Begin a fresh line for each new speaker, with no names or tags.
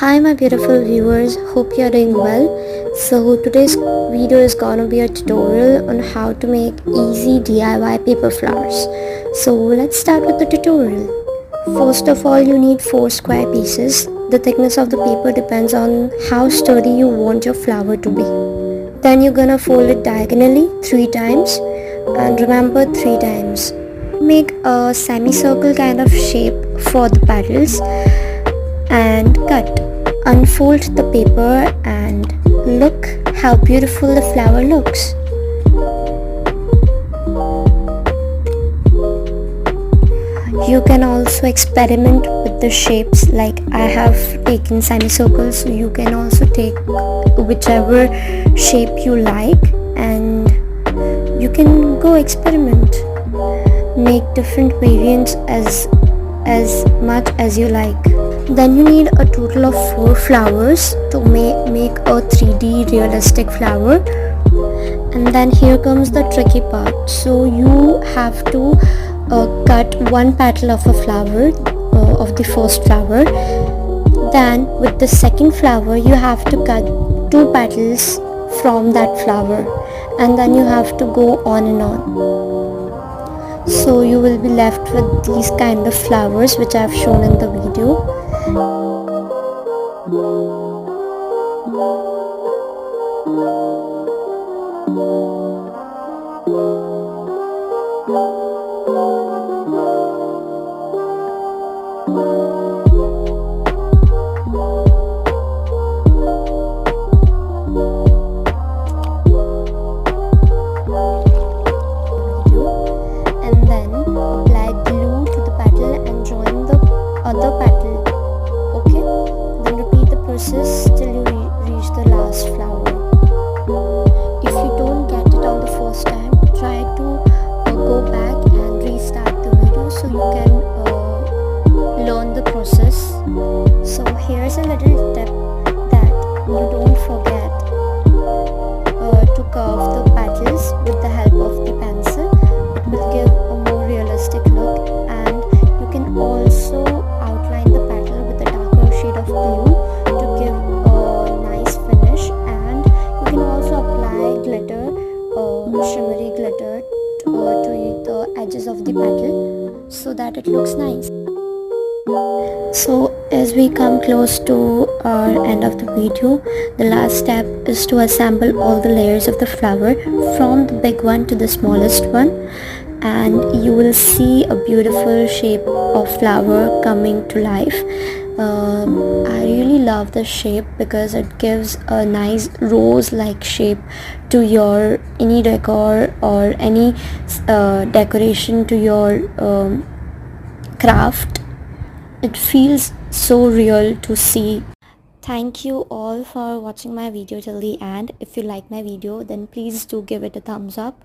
Hi my beautiful viewers, hope you're doing well. So today's video is gonna be a tutorial on how to make easy DIY paper flowers. So let's start with the tutorial. First of all, you need 4 square pieces. The thickness of the paper depends on how sturdy you want your flower to be. Then you're gonna fold it diagonally 3 times, and remember 3 times. Make a semicircle kind of shape for the petals and cut. Unfold the paper and look how beautiful the flower looks. You can also experiment with the shapes, like I have taken semicircles, so you can also take whichever shape you like and you can go experiment. Make different variants as much as you like. Then you need a total of 4 flowers to make a 3D realistic flower. And then here comes the tricky part. So you have to cut one petal of a flower, of the first flower. Then with the second flower you have to cut 2 petals from that flower, and then you have to go on and on. So you will be left with these kind of flowers which I have shown in the video. Till you reach the last flower. If you don't get it on the first time, try to go back and restart the video so you can learn the process. So here's a little tip that you don't forget to curve the petals with the help of the pencil. It will give a more realistic look, and you can also outline the petal with a darker shade of blue to give a nice finish. And you can also apply glitter, shimmery glitter to the edges of the petal so that it looks nice. So as we come close to our end of the video, the last step is to assemble all the layers of the flower from the big one to the smallest one, and you will see a beautiful shape of flower coming to life. I really love this shape because it gives a nice rose-like shape to your any decor or any decoration to your craft. It feels so real to see. Thank you all for watching my video till the end. If you like my video, then please do give it a thumbs up.